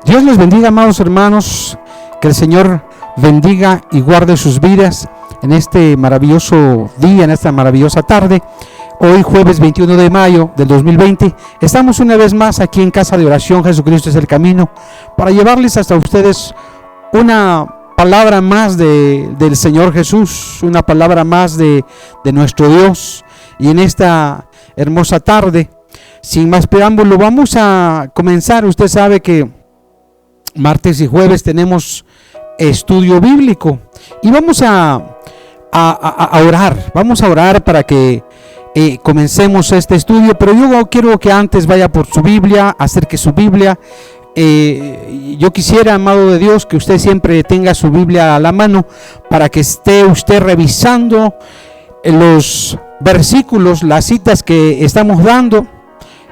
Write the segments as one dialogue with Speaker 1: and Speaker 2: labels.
Speaker 1: Dios les bendiga, amados hermanos. Que el Señor bendiga y guarde sus vidas en este maravilloso día, en esta maravillosa tarde. Hoy jueves 21 de mayo del 2020 estamos una vez más aquí en Casa de Oración Jesucristo es el Camino, para llevarles hasta ustedes una palabra más del Señor Jesús, una palabra más de nuestro Dios. Y en esta hermosa tarde, sin más preámbulo, vamos a comenzar. Usted sabe que martes y jueves tenemos estudio bíblico y vamos a orar para que comencemos este estudio. Pero yo quiero que antes vaya por su Biblia, acerque su Biblia. Yo quisiera, amado de Dios, que usted siempre tenga su Biblia a la mano para que esté usted revisando los versículos, las citas que estamos dando.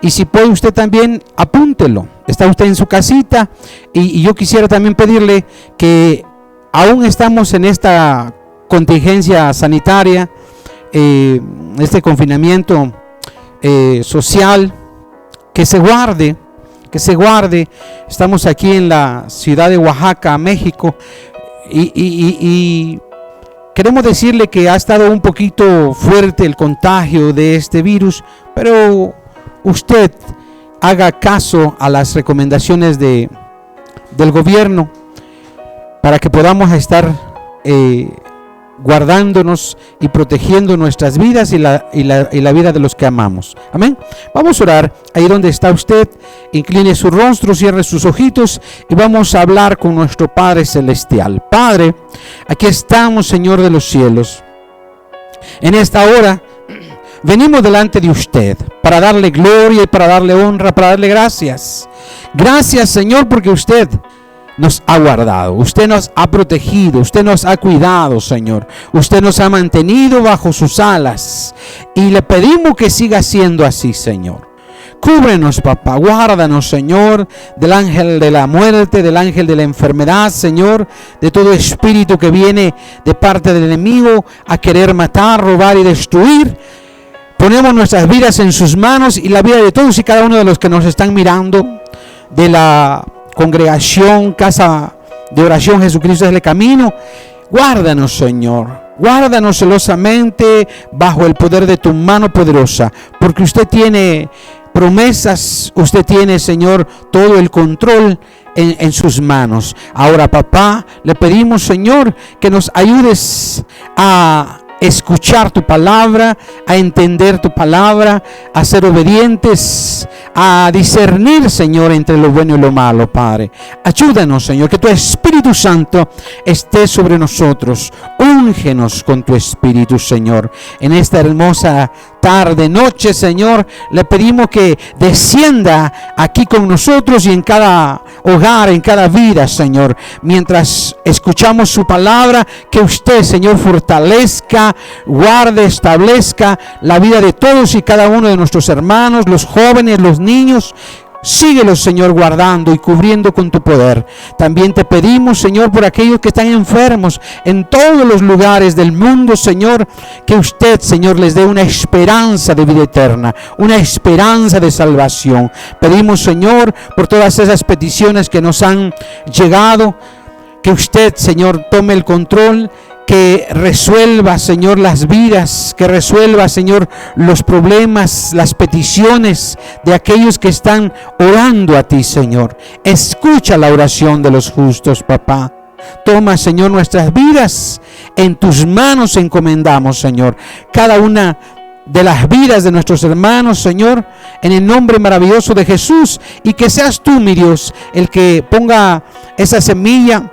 Speaker 1: Y si puede usted también apúntelo. Está usted en su casita y yo quisiera también pedirle que aún estamos en esta contingencia sanitaria, este confinamiento social, que se guarde. Estamos aquí en la ciudad de Oaxaca, México, y queremos decirle que ha estado un poquito fuerte el contagio de este virus, pero usted haga caso a las recomendaciones del gobierno para que podamos estar guardándonos y protegiendo nuestras vidas y la vida de los que amamos. Amén. Vamos a orar ahí donde está usted. Incline su rostro, cierre sus ojitos y vamos a hablar con nuestro Padre Celestial. Padre, aquí estamos, Señor de los cielos. En esta hora venimos delante de usted para darle gloria y para darle honra, para darle gracias. Gracias, Señor, porque usted nos ha guardado, usted nos ha protegido, usted nos ha cuidado, Señor. Usted nos ha mantenido bajo sus alas y le pedimos que siga siendo así, Señor. Cúbrenos, papá, guárdanos, Señor, del ángel de la muerte, del ángel de la enfermedad, Señor, de todo espíritu que viene de parte del enemigo a querer matar, robar y destruir. Ponemos nuestras vidas en sus manos y la vida de todos y cada uno de los que nos están mirando, de la congregación Casa de Oración Jesucristo es el Camino. Guárdanos, Señor, guárdanos celosamente bajo el poder de tu mano poderosa, porque usted tiene promesas, usted tiene, Señor, todo el control en sus manos. Ahora, papá, le pedimos, Señor, que nos ayudes a escuchar tu palabra, a entender tu palabra, a ser obedientes, a discernir, Señor, entre lo bueno y lo malo, Padre. Ayúdanos, Señor, que tu Espíritu Santo esté sobre nosotros. Úngenos con tu Espíritu, Señor. En esta hermosa tarde, noche, Señor, le pedimos que descienda aquí con nosotros y en cada hogar, en cada vida, Señor. Mientras escuchamos su palabra, que usted, Señor, fortalezca, guarde, establezca la vida de todos y cada uno de nuestros hermanos, los jóvenes, los niños. Síguelos, Señor, guardando y cubriendo con tu poder. También te pedimos, Señor, por aquellos que están enfermos en todos los lugares del mundo, Señor, que usted, Señor, les dé una esperanza de vida eterna, una esperanza de salvación. Pedimos, Señor, por todas esas peticiones que nos han llegado, que usted, Señor, tome el control, que resuelva, Señor, las vidas, que resuelva, Señor, los problemas, las peticiones de aquellos que están orando a ti, Señor. Escucha la oración de los justos, papá. Toma, Señor, nuestras vidas en tus manos encomendamos, Señor. Cada una de las vidas de nuestros hermanos, Señor, en el nombre maravilloso de Jesús, y que seas tú, mi Dios, el que ponga esa semilla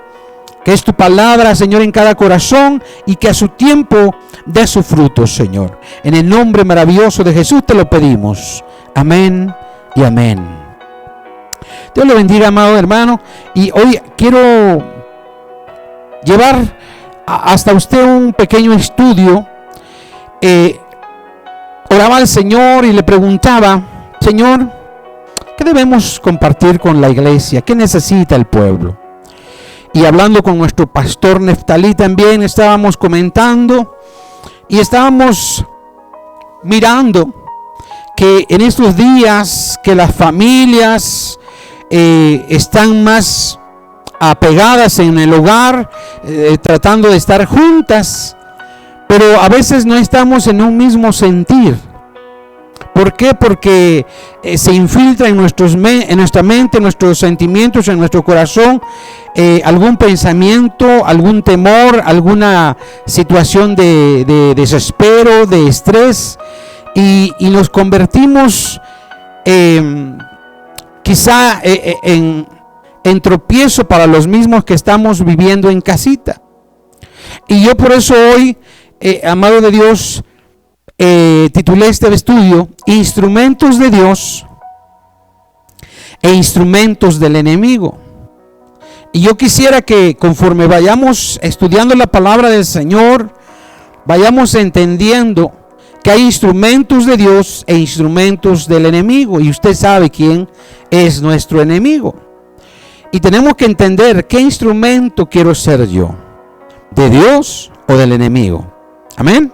Speaker 1: que es tu palabra, Señor, en cada corazón, y que a su tiempo dé su fruto, Señor. En el nombre maravilloso de Jesús te lo pedimos. Amén y amén. Dios le bendiga, amado hermano. Y hoy quiero llevar hasta usted un pequeño estudio. Oraba al Señor y le preguntaba: Señor, ¿qué debemos compartir con la iglesia? ¿Qué necesita el pueblo? Y hablando con nuestro pastor Neftalí también estábamos comentando y estábamos mirando que en estos días que las familias están más apegadas en el hogar, tratando de estar juntas, pero a veces no estamos en un mismo sentir. ¿Por qué? Porque se infiltra en nuestra mente, en nuestros sentimientos, en nuestro corazón, algún pensamiento, algún temor, alguna situación de desespero, de estrés, y nos convertimos quizá en tropiezo para los mismos que estamos viviendo en casita. Y yo por eso hoy, amado de Dios, titulé este estudio Instrumentos de Dios e Instrumentos del Enemigo. Y yo quisiera que conforme vayamos estudiando la palabra del Señor, vayamos entendiendo que hay instrumentos de Dios e instrumentos del enemigo. Y usted sabe quién es nuestro enemigo. Y tenemos que entender qué instrumento quiero ser yo, de Dios o del enemigo. Amén.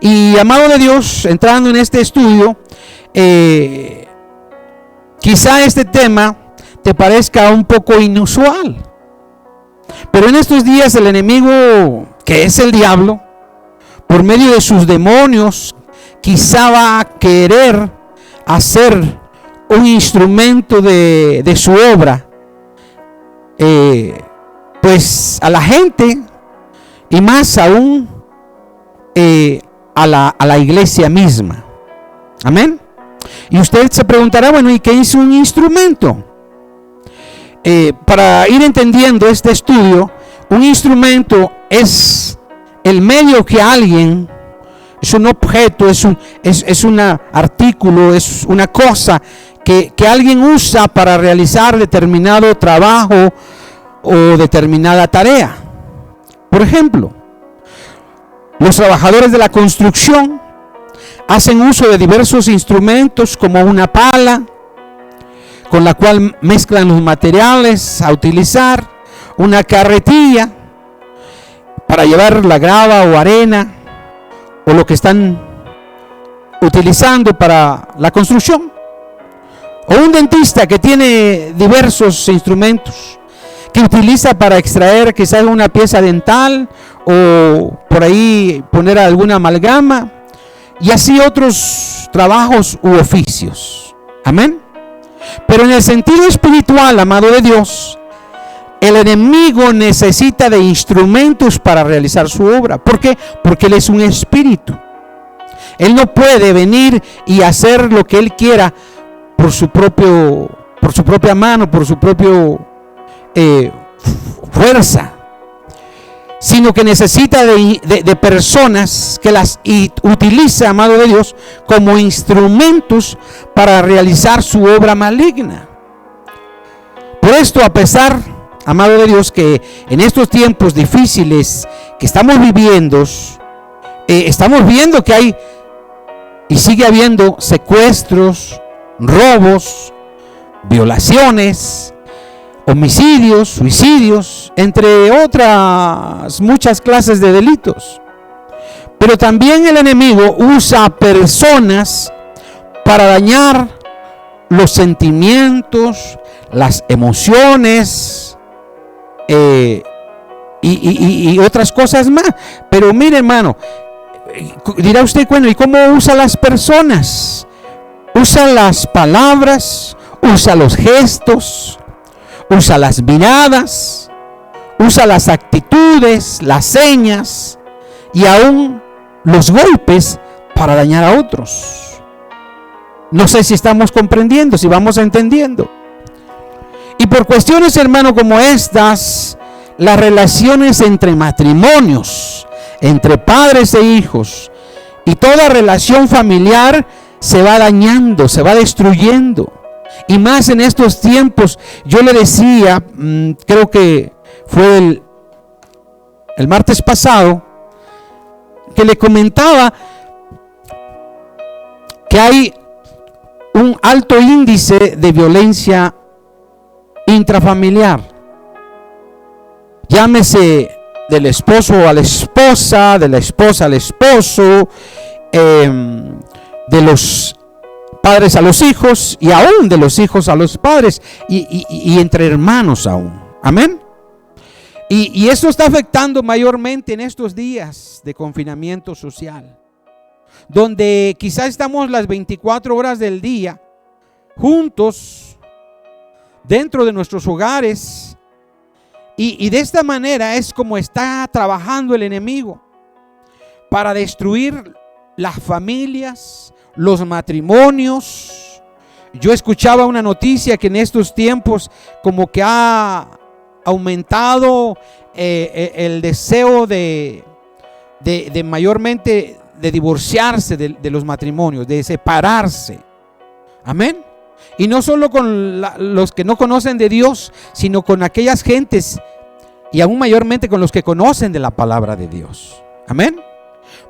Speaker 1: Y amado de Dios, entrando en este estudio, quizá este tema te parezca un poco inusual, pero en estos días el enemigo, que es el diablo, por medio de sus demonios, quizá va a querer hacer un instrumento de su obra, pues a la gente, y más aún a la iglesia misma. Amén. Y usted se preguntará, bueno, ¿y qué es un instrumento? Para ir entendiendo este estudio, un instrumento es el medio que alguien, es un objeto, es un artículo, es una cosa que alguien usa para realizar determinado trabajo o determinada tarea. Por ejemplo, los trabajadores de la construcción hacen uso de diversos instrumentos como una pala, con la cual mezclan los materiales a utilizar, una carretilla para llevar la grava o arena o lo que están utilizando para la construcción, o un dentista que tiene diversos instrumentos que utiliza para extraer quizás una pieza dental o por ahí poner alguna amalgama, y así otros trabajos u oficios. Amén. Pero en el sentido espiritual, amado de Dios, el enemigo necesita de instrumentos para realizar su obra. ¿Por qué? Porque él es un espíritu. Él no puede venir y hacer lo que él quiera por su propia mano, por su propio fuerza, sino que necesita de personas que las utilice, amado de Dios, como instrumentos para realizar su obra maligna. Por esto, a pesar, amado de Dios, que en estos tiempos difíciles que estamos viviendo, estamos viendo que hay y sigue habiendo secuestros, robos, violaciones, homicidios, suicidios, entre otras muchas clases de delitos. Pero también el enemigo usa personas para dañar los sentimientos, las emociones y otras cosas más. Pero mire, hermano, dirá usted, bueno, ¿y cómo usa las personas? Usa las palabras, usa los gestos, usa las miradas, usa las actitudes, las señas y aún los golpes para dañar a otros. No sé si estamos comprendiendo, si vamos entendiendo. Y por cuestiones, hermano, como estas, las relaciones entre matrimonios, entre padres e hijos y toda relación familiar se va dañando, se va destruyendo. Y más en estos tiempos. Yo le decía, creo que fue el martes pasado, que le comentaba que hay un alto índice de violencia intrafamiliar. Llámese del esposo a la esposa, de la esposa al esposo, de los padres a los hijos y aún de los hijos a los padres y entre hermanos aún. Amén. Y esto está afectando mayormente en estos días de confinamiento social, donde quizás estamos las 24 horas del día juntos dentro de nuestros hogares, y de esta manera es como está trabajando el enemigo para destruir las familias, los matrimonios. Yo escuchaba una noticia que en estos tiempos como que ha aumentado el deseo de mayormente de divorciarse de los matrimonios, de separarse. Amén. Y no solo con los que no conocen de Dios, sino con aquellas gentes y aún mayormente con los que conocen de la palabra de Dios. Amén.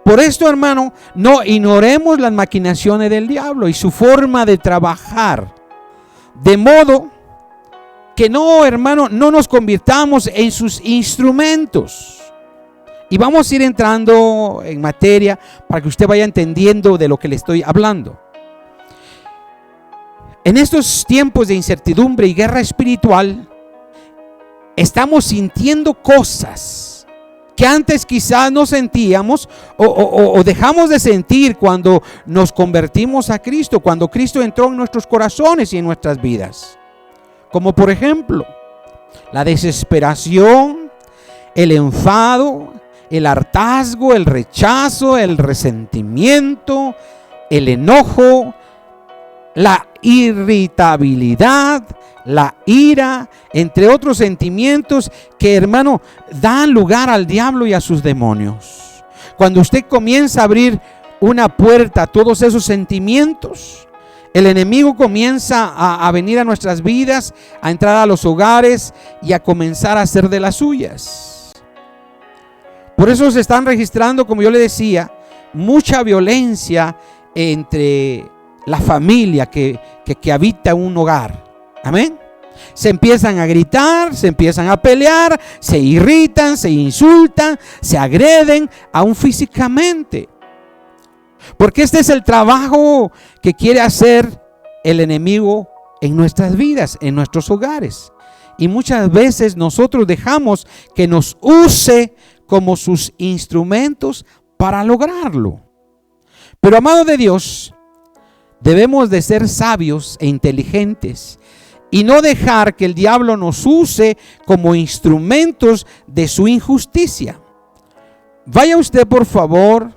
Speaker 1: Por esto, hermano, no ignoremos las maquinaciones del diablo y su forma de trabajar, de modo que no, hermano, no nos convirtamos en sus instrumentos. Y vamos a ir entrando en materia para que usted vaya entendiendo de lo que le estoy hablando. En estos tiempos de incertidumbre y guerra espiritual, estamos sintiendo cosas que antes quizás no sentíamos o dejamos de sentir cuando nos convertimos a Cristo, cuando Cristo entró en nuestros corazones y en nuestras vidas. Como por ejemplo, la desesperación, el enfado, el hartazgo, el rechazo, el resentimiento, el enojo, la irritabilidad, la ira, entre otros sentimientos que, hermano, dan lugar al diablo y a sus demonios. Cuando usted comienza a abrir una puerta a todos esos sentimientos, el enemigo comienza a venir a nuestras vidas, a entrar a los hogares y a comenzar a hacer de las suyas. Por eso se están registrando, como yo le decía, mucha violencia entre la familia que habita un hogar. Amén. Se empiezan a gritar, se empiezan a pelear, se irritan, se insultan, se agreden, aún físicamente. Porque este es el trabajo que quiere hacer el enemigo en nuestras vidas, en nuestros hogares. Y muchas veces nosotros dejamos que nos use como sus instrumentos para lograrlo. Pero, amado de Dios, debemos de ser sabios e inteligentes y no dejar que el diablo nos use como instrumentos de su injusticia. Vaya usted, por favor,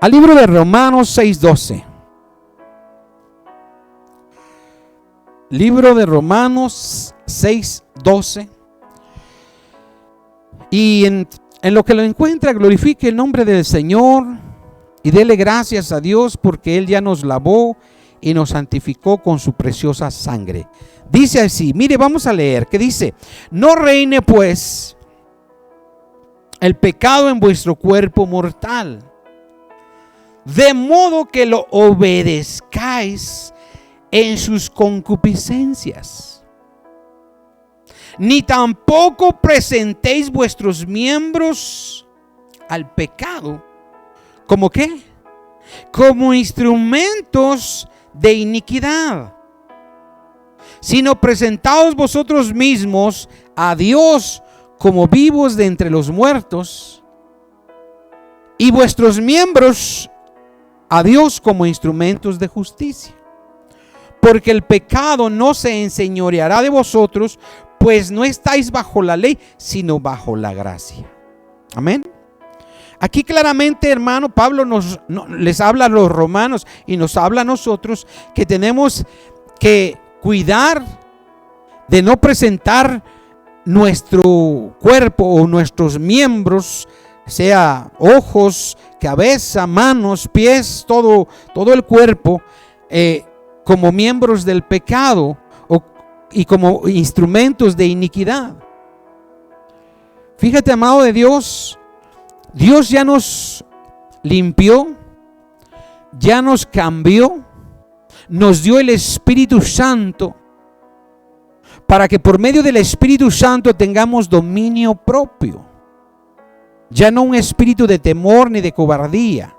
Speaker 1: al libro de Romanos 6:12. Libro de Romanos 6:12. Y en lo que lo encuentra, glorifique el nombre del Señor y dele gracias a Dios porque Él ya nos lavó y nos santificó con su preciosa sangre. Dice así, mire, vamos a leer, que dice: no reine pues el pecado en vuestro cuerpo mortal, de modo que lo obedezcáis en sus concupiscencias, ni tampoco presentéis vuestros miembros al pecado. ¿Cómo qué? Como instrumentos de iniquidad, sino presentaos vosotros mismos a Dios como vivos de entre los muertos, y vuestros miembros a Dios como instrumentos de justicia. Porque el pecado no se enseñoreará de vosotros, pues no estáis bajo la ley, sino bajo la gracia. Amén. Aquí claramente, hermano, Pablo les habla a los romanos y nos habla a nosotros que tenemos que cuidar de no presentar nuestro cuerpo o nuestros miembros, sea ojos, cabeza, manos, pies, todo el cuerpo, como miembros del pecado y como instrumentos de iniquidad. Fíjate, amado de Dios, Dios ya nos limpió, ya nos cambió, nos dio el Espíritu Santo para que por medio del Espíritu Santo tengamos dominio propio. Ya no un espíritu de temor ni de cobardía.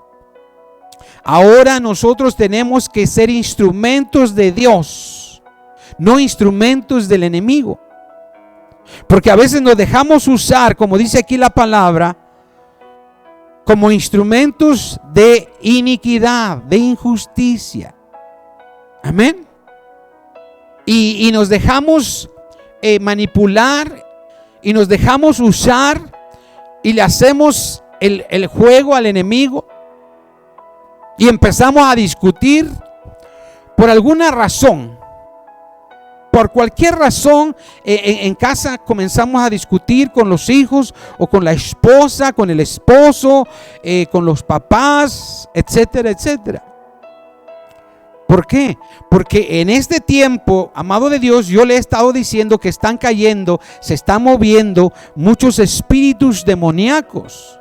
Speaker 1: Ahora nosotros tenemos que ser instrumentos de Dios, no instrumentos del enemigo. Porque a veces nos dejamos usar, como dice aquí la palabra, como instrumentos de iniquidad, de injusticia. Amén. Y nos dejamos manipular y nos dejamos usar y le hacemos el juego al enemigo y empezamos a discutir por alguna razón. Por cualquier razón, en casa comenzamos a discutir con los hijos o con la esposa, con el esposo, con los papás, etcétera, etcétera. ¿Por qué? Porque en este tiempo, amado de Dios, yo le he estado diciendo que están cayendo, se están moviendo muchos espíritus demoníacos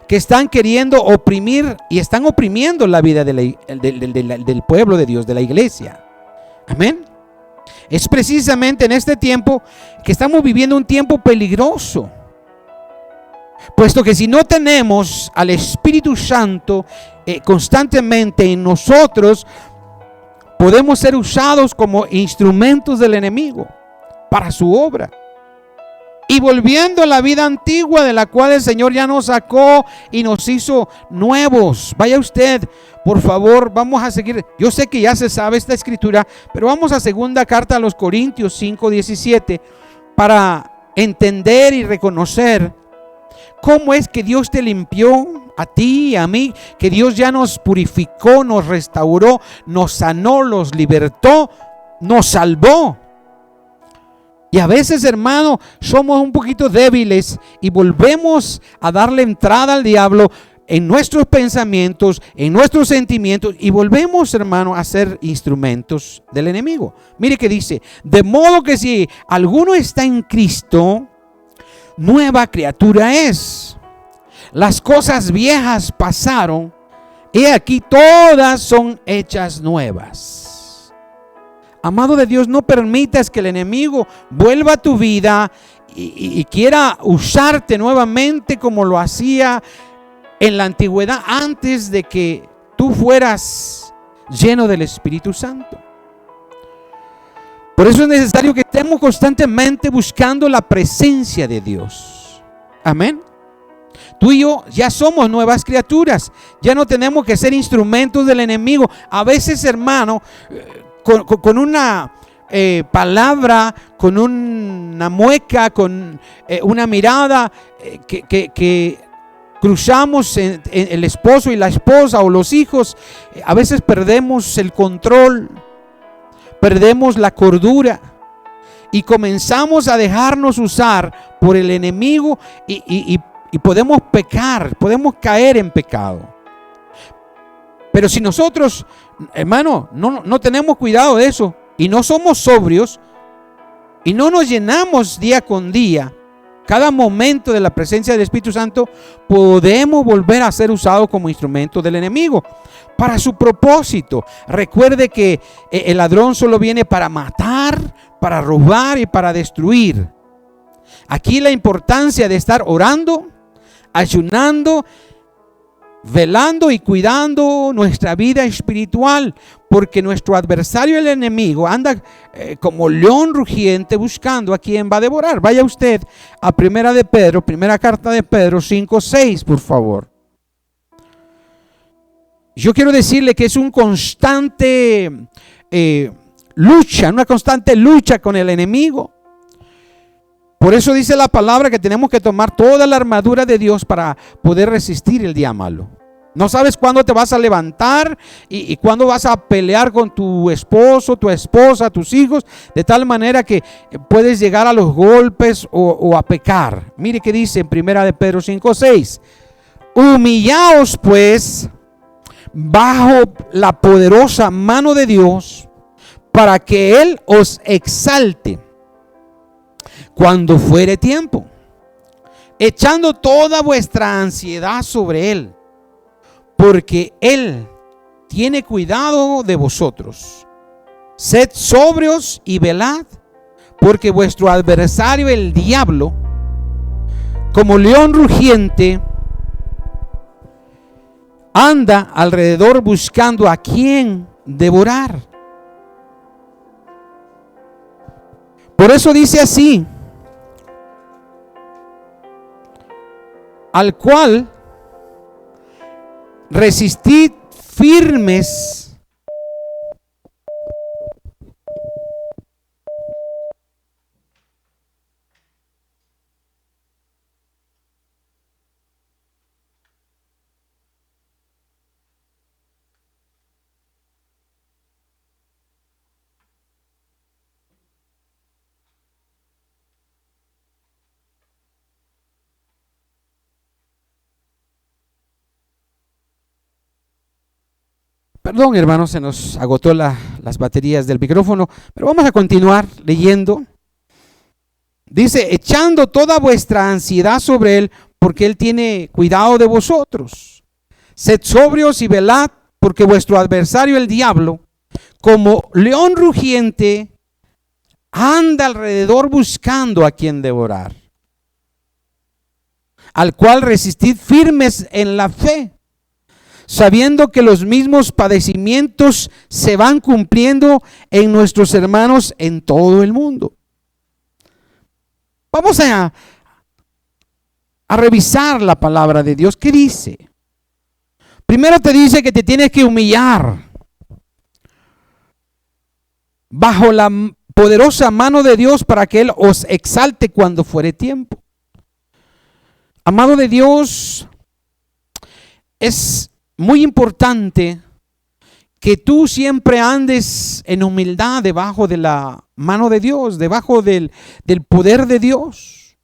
Speaker 1: que están queriendo oprimir y están oprimiendo la vida del pueblo de Dios, de la iglesia. Amén. Es precisamente en este tiempo que estamos viviendo un tiempo peligroso, puesto que si no tenemos al Espíritu Santo constantemente en nosotros, podemos ser usados como instrumentos del enemigo para su obra. Y volviendo a la vida antigua de la cual el Señor ya nos sacó y nos hizo nuevos. Vaya usted, por favor, vamos a seguir. Yo sé que ya se sabe esta escritura, pero vamos a segunda carta a los Corintios 5:17 para entender y reconocer cómo es que Dios te limpió a ti y a mí, que Dios ya nos purificó, nos restauró, nos sanó, nos libertó, nos salvó. Y a veces, hermano, somos un poquito débiles y volvemos a darle entrada al diablo en nuestros pensamientos, en nuestros sentimientos, y volvemos, hermano, a ser instrumentos del enemigo. Mire que dice: de modo que si alguno está en Cristo, nueva criatura es. Las cosas viejas pasaron, y aquí todas son hechas nuevas. Amado de Dios, no permitas que el enemigo vuelva a tu vida y quiera usarte nuevamente como lo hacía en la antigüedad, antes de que tú fueras lleno del Espíritu Santo. Por eso es necesario que estemos constantemente buscando la presencia de Dios. Amén. Tú y yo ya somos nuevas criaturas. Ya no tenemos que ser instrumentos del enemigo. A veces, hermano, con una palabra, con una mueca, con una mirada que cruzamos en el esposo y la esposa o los hijos, a veces perdemos el control, perdemos la cordura y comenzamos a dejarnos usar por el enemigo y podemos pecar, podemos caer en pecado. Pero si nosotros, hermano, no tenemos cuidado de eso y no somos sobrios y no nos llenamos día con día, cada momento de la presencia del Espíritu Santo, podemos volver a ser usados como instrumento del enemigo para su propósito. Recuerde que el ladrón solo viene para matar, para robar y para destruir. Aquí la importancia de estar orando, ayunando, velando y cuidando nuestra vida espiritual, porque nuestro adversario, el enemigo, anda como león rugiente buscando a quien va a devorar. Vaya usted a primera carta de Pedro 5:6, por favor. Yo quiero decirle que es un constante una constante lucha con el enemigo. Por eso dice la palabra que tenemos que tomar toda la armadura de Dios para poder resistir el día malo. No sabes cuándo te vas a levantar y cuándo vas a pelear con tu esposo, tu esposa, tus hijos, de tal manera que puedes llegar a los golpes o a pecar. Mire que dice en primera de Pedro 5:6: humillaos pues bajo la poderosa mano de Dios, para que Él os exalte cuando fuere tiempo, echando toda vuestra ansiedad sobre Él, porque Él tiene cuidado de vosotros. Sed sobrios y velad, porque vuestro adversario, el diablo, como león rugiente, anda alrededor buscando a quién devorar. Por eso dice así: al cual resistid firmes Perdón, hermanos, se nos agotó las baterías del micrófono, pero vamos a continuar leyendo. Dice: echando toda vuestra ansiedad sobre Él, porque Él tiene cuidado de vosotros. Sed sobrios y velad, porque vuestro adversario el diablo, como león rugiente, anda alrededor buscando a quien devorar, al cual resistid firmes en la fe, sabiendo que los mismos padecimientos se van cumpliendo en nuestros hermanos en todo el mundo. Vamos a revisar la palabra de Dios. ¿Qué dice? Primero te dice que te tienes que humillar bajo la poderosa mano de Dios para que Él os exalte cuando fuere tiempo. Amado de Dios, es muy importante que tú siempre andes en humildad debajo de la mano de Dios, debajo del poder de Dios.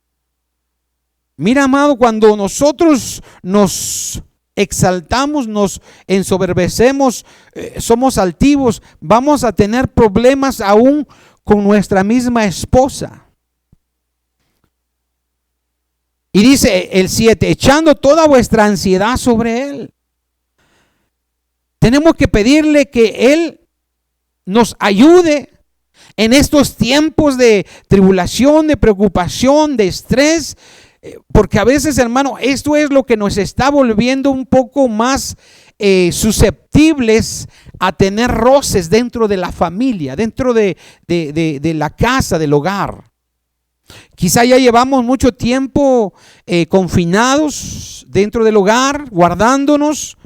Speaker 1: Mira, amado, cuando nosotros nos exaltamos, nos ensoberbecemos, somos altivos, vamos a tener problemas aún con nuestra misma esposa. Y dice el 7, echando toda vuestra ansiedad sobre Él. Tenemos que pedirle que Él nos ayude en estos tiempos de tribulación, de preocupación, de estrés, porque a veces, hermano, esto es lo que nos está volviendo un poco más susceptibles a tener roces dentro de la familia, dentro de la casa, del hogar. Quizá ya llevamos mucho tiempo confinados dentro del hogar, guardándonos.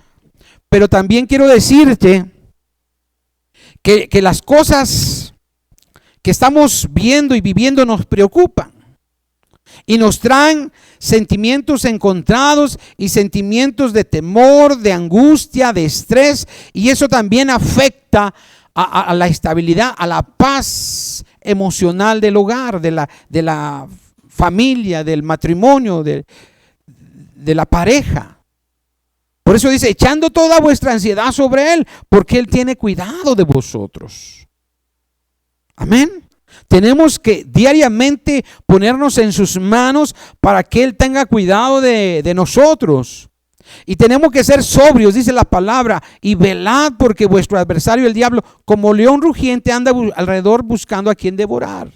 Speaker 1: Pero también quiero decirte que las cosas que estamos viendo y viviendo nos preocupan y nos traen sentimientos encontrados y sentimientos de temor, de angustia, de estrés, y eso también afecta a la estabilidad, a la paz emocional del hogar, de la familia, del matrimonio, de la pareja. Por eso dice, echando toda vuestra ansiedad sobre Él, porque Él tiene cuidado de vosotros. Amén. Tenemos que diariamente ponernos en sus manos para que Él tenga cuidado de nosotros. Y tenemos que ser sobrios, dice la palabra, y velad, porque vuestro adversario el diablo, como león rugiente, anda alrededor buscando a quien devorar.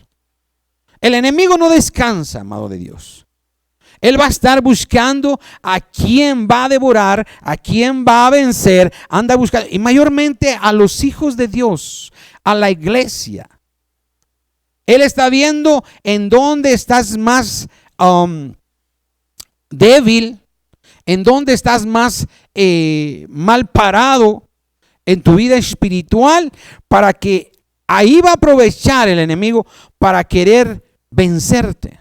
Speaker 1: El enemigo no descansa, amado de Dios. Él va a estar buscando a quién va a devorar, a quién va a vencer. Anda buscando, y mayormente a los hijos de Dios, a la iglesia. Él está viendo en dónde estás más débil, en dónde estás más mal parado en tu vida espiritual, para que ahí va a aprovechar el enemigo para querer vencerte.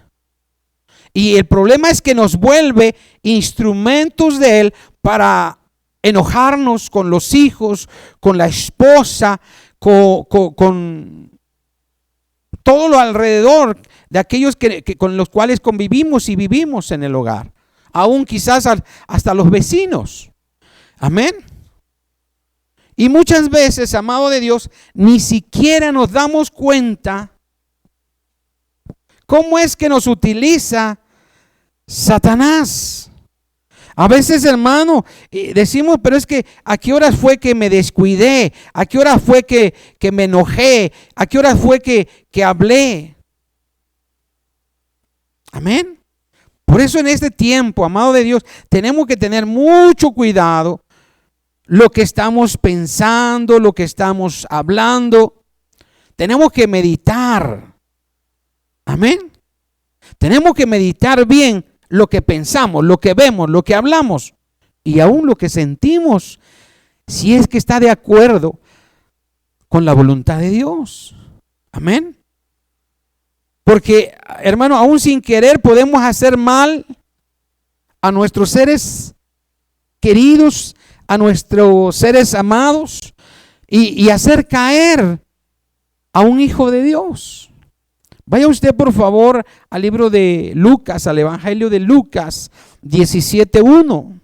Speaker 1: Y el problema es que nos vuelve instrumentos de Él para enojarnos con los hijos, con la esposa, con todo lo alrededor de aquellos con los cuales convivimos y vivimos en el hogar. Aún quizás hasta los vecinos. Amén. Y muchas veces, amado de Dios, ni siquiera nos damos cuenta cómo es que nos utiliza Satanás. A veces, hermano, decimos, pero es que ¿a qué horas fue que me descuidé? ¿A qué hora fue que me enojé? ¿A qué hora fue que hablé? Amén. Por eso en este tiempo, amado de Dios, tenemos que tener mucho cuidado lo que estamos pensando, lo que estamos hablando. Tenemos que meditar. Amén. Tenemos que meditar bien lo que pensamos, lo que vemos, lo que hablamos y aún lo que sentimos, si es que está de acuerdo con la voluntad de Dios. Amén. Porque, hermano, aún sin querer podemos hacer mal a nuestros seres queridos, a nuestros seres amados y hacer caer a un hijo de Dios. Vaya usted por favor al libro de Lucas, al Evangelio de Lucas 17:1.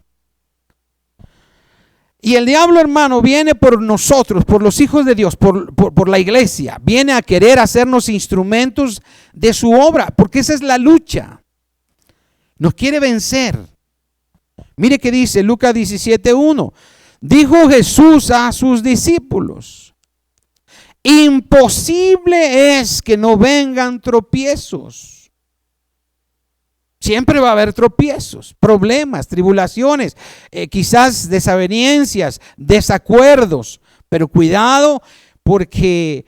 Speaker 1: Y el diablo, hermano, viene por nosotros, por los hijos de Dios, por la iglesia. Viene a querer hacernos instrumentos de su obra, porque esa es la lucha. Nos quiere vencer. Mire que dice Lucas 17:1. Dijo Jesús a sus discípulos: imposible es que no vengan tropiezos. Siempre va a haber tropiezos, problemas, tribulaciones, quizás desavenencias, desacuerdos, pero cuidado porque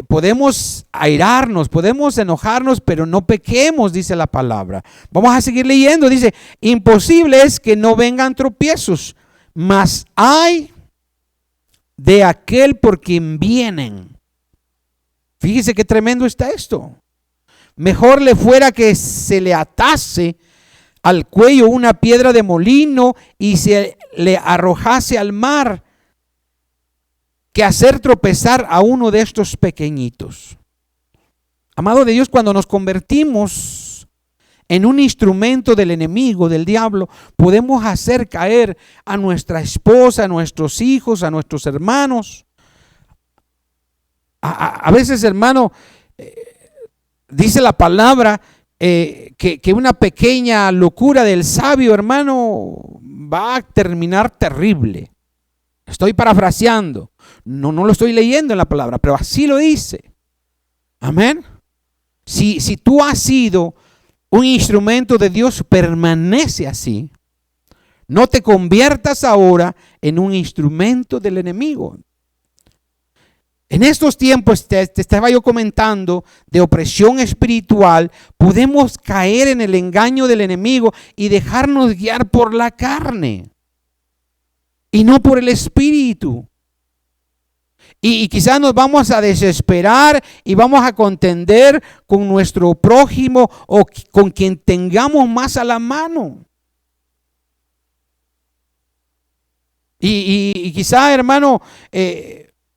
Speaker 1: podemos airarnos, podemos enojarnos, pero no pequemos, dice la palabra. Vamos a seguir leyendo, dice, imposible es que no vengan tropiezos, mas hay de aquel por quien vienen. Fíjese qué tremendo está esto. Mejor le fuera que se le atase al cuello una piedra de molino y se le arrojase al mar, que hacer tropezar a uno de estos pequeñitos. Amado de Dios, cuando nos convertimos en un instrumento del enemigo, del diablo, podemos hacer caer a nuestra esposa, a nuestros hijos, a nuestros hermanos. A veces, hermano, dice la palabra que una pequeña locura del sabio, hermano, va a terminar terrible. Estoy parafraseando, no lo estoy leyendo en la palabra, pero así lo dice. Amén. Si tú has sido un instrumento de Dios, permanece así. No te conviertas ahora en un instrumento del enemigo. En estos tiempos, te estaba yo comentando, de opresión espiritual, podemos caer en el engaño del enemigo y dejarnos guiar por la carne y no por el espíritu. Y quizás nos vamos a desesperar y vamos a contender con nuestro prójimo o con quien tengamos más a la mano. Y quizás, hermano,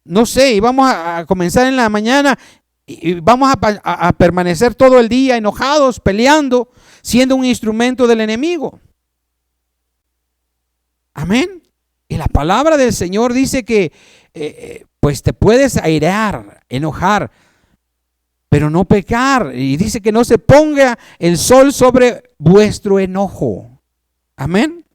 Speaker 1: no sé, y vamos a comenzar en la mañana y vamos a permanecer todo el día enojados, peleando, siendo un instrumento del enemigo. Amén. Y la palabra del Señor dice que pues te puedes airear, enojar, pero no pecar. Y dice que no se ponga el sol sobre vuestro enojo. Amén.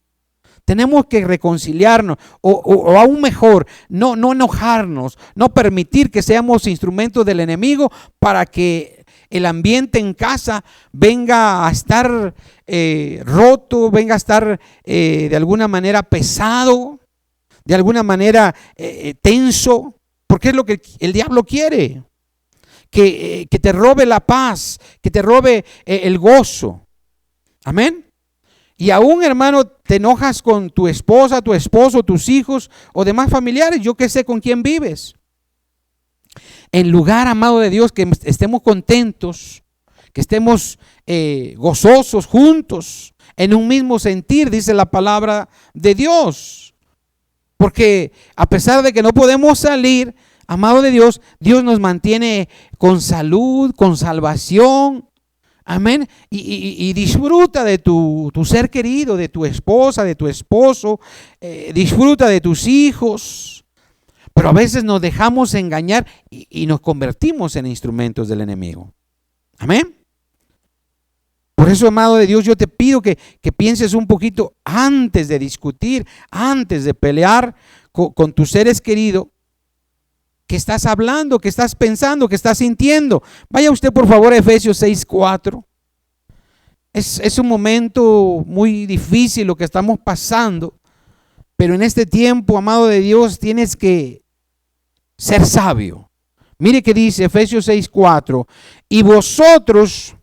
Speaker 1: Tenemos que reconciliarnos o aún mejor, no enojarnos, no permitir que seamos instrumentos del enemigo para que el ambiente en casa venga a estar roto, venga a estar de alguna manera pesado, de alguna manera tenso, porque es lo que el diablo quiere, que te robe la paz, que te robe el gozo. Amén. Y aún, hermano, te enojas con tu esposa, tu esposo, tus hijos o demás familiares, yo que sé con quién vives. En lugar, amado de Dios, que estemos contentos, que estemos gozosos juntos, en un mismo sentir, dice la palabra de Dios. Porque a pesar de que no podemos salir, amado de Dios, Dios nos mantiene con salud, con salvación. Amén. Y disfruta de tu ser querido, de tu esposa, de tu esposo. Disfruta de tus hijos. Pero a veces nos dejamos engañar y nos convertimos en instrumentos del enemigo. Amén. Por eso, amado de Dios, yo te pido que pienses un poquito antes de discutir, antes de pelear con tus seres queridos. ¿Qué estás hablando? ¿Qué estás pensando? ¿Qué estás sintiendo? Vaya usted por favor a Efesios 6:4. Es un momento muy difícil lo que estamos pasando, Pero en este tiempo, amado de Dios, tienes que ser sabio. Mire que dice Efesios 6:4, y vosotros,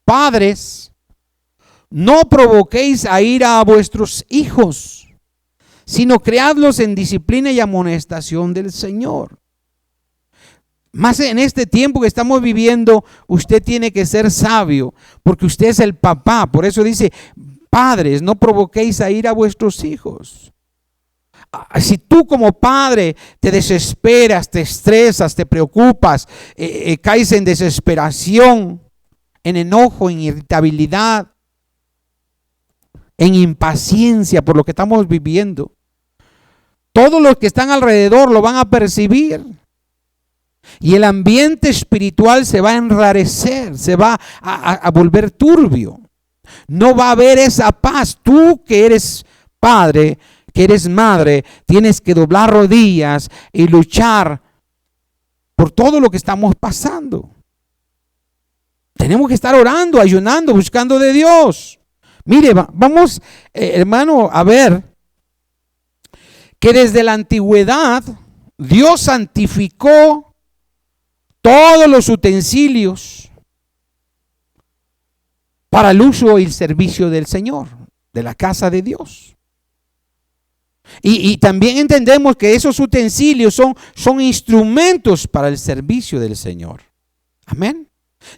Speaker 1: padres, no provoquéis a ira a vuestros hijos, sino criadlos en disciplina y amonestación del Señor. Más en este tiempo que estamos viviendo, usted tiene que ser sabio, porque usted es el papá. Por eso dice, padres, no provoquéis a ira a vuestros hijos. Si tú como padre te desesperas, te estresas, te preocupas, caes en desesperación, en enojo, en irritabilidad, en impaciencia por lo que estamos viviendo, todos los que están alrededor lo van a percibir. Y el ambiente espiritual se va a enrarecer, se va a volver turbio. No va a haber esa paz. Tú que eres padre, que eres madre, tienes que doblar rodillas y luchar por todo lo que estamos pasando. Tenemos que estar orando, ayunando, buscando de Dios. Mire, vamos, hermano, a ver que desde la antigüedad Dios santificó todos los utensilios para el uso y el servicio del Señor, de la casa de Dios. Y también entendemos que esos utensilios son instrumentos para el servicio del Señor. Amén.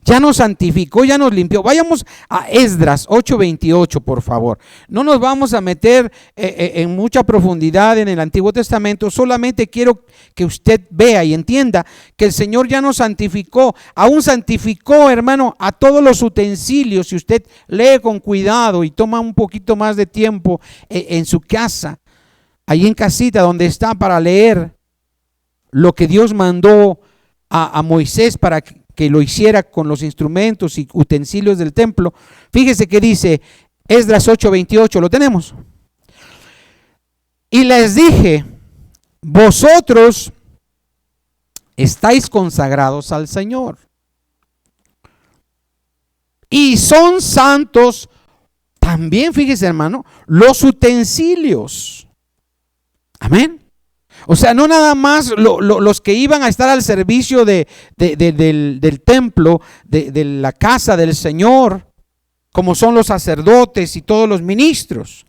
Speaker 1: Ya nos santificó, ya nos limpió. Vayamos a Esdras 8:28, por favor. No nos vamos a meter en mucha profundidad en el Antiguo Testamento. Solamente quiero que usted vea y entienda que el Señor ya nos santificó. Aún santificó, hermano, a todos los utensilios. Si usted lee con cuidado y toma un poquito más de tiempo en su casa, ahí en casita donde está, para leer lo que Dios mandó a Moisés para que lo hiciera con los instrumentos y utensilios del templo. Fíjese que dice Esdras 8:28, ¿lo tenemos? Y les dije, vosotros estáis consagrados al Señor y son santos también, fíjese, hermano, los utensilios. Amén. O sea, no nada más los que iban a estar al servicio del templo, de la casa del Señor, como son los sacerdotes y todos los ministros,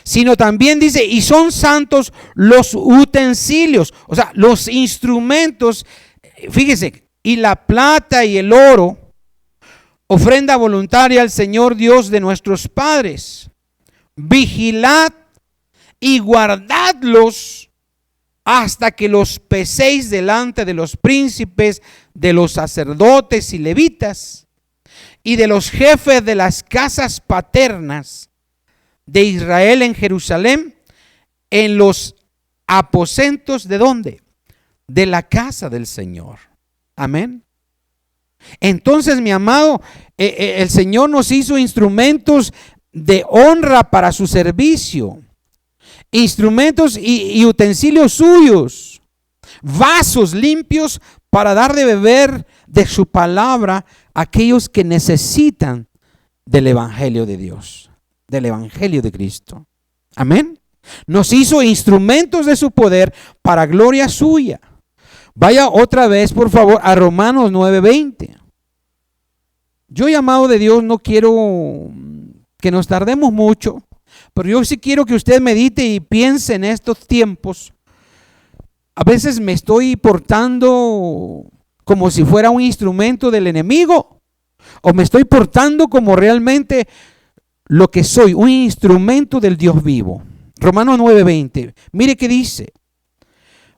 Speaker 1: sino también dice, y son santos los utensilios, o sea, los instrumentos. Fíjese, y la plata y el oro, ofrenda voluntaria al Señor Dios de nuestros padres. Vigilad y guardadlos hasta que los peséis delante de los príncipes, de los sacerdotes y levitas, y de los jefes de las casas paternas de Israel en Jerusalén, en los aposentos ¿de dónde? De la casa del Señor. Amén. Entonces, mi amado, el Señor nos hizo instrumentos de honra para su servicio. Instrumentos y utensilios suyos, vasos limpios para dar de beber de su palabra a aquellos que necesitan del evangelio de Dios, del evangelio de Cristo. Amén. Nos hizo instrumentos de su poder para gloria suya. Vaya otra vez, por favor, a Romanos 9:20. Yo, amado de Dios, no quiero que nos tardemos mucho, pero yo sí quiero que usted medite y piense en estos tiempos. A veces me estoy portando como si fuera un instrumento del enemigo, o me estoy portando como realmente lo que soy, un instrumento del Dios vivo. Romanos 9:20. Mire qué dice.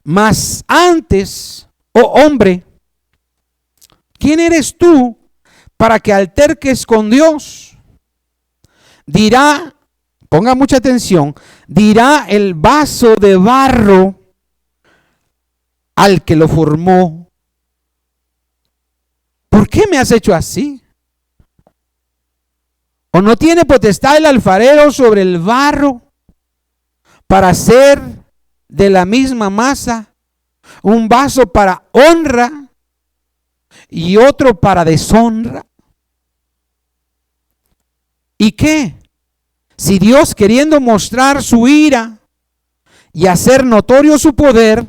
Speaker 1: Mas antes, oh hombre, ¿quién eres tú para que alterques con Dios? Dirá, ponga mucha atención, dirá el vaso de barro al que lo formó: ¿por qué me has hecho así? ¿O no tiene potestad el alfarero sobre el barro para hacer de la misma masa un vaso para honra y otro para deshonra? ¿Y qué? Si Dios, queriendo mostrar su ira y hacer notorio su poder,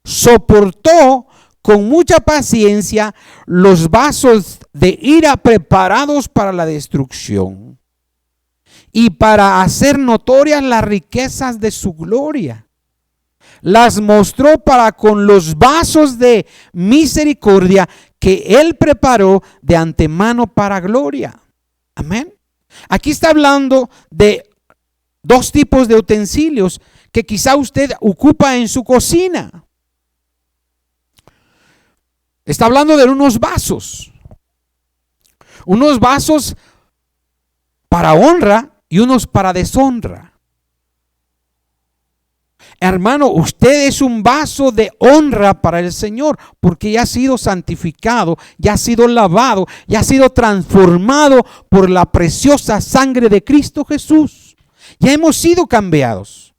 Speaker 1: soportó con mucha paciencia los vasos de ira preparados para la destrucción y para hacer notorias las riquezas de su gloria. Las mostró para con los vasos de misericordia que Él preparó de antemano para gloria. Amén. Aquí está hablando de dos tipos de utensilios que quizá usted ocupa en su cocina. Está hablando de unos vasos para honra y unos para deshonra. Hermano, usted es un vaso de honra para el Señor porque ya ha sido santificado, ya ha sido lavado, ya ha sido transformado por la preciosa sangre de Cristo Jesús. Ya hemos sido cambiados.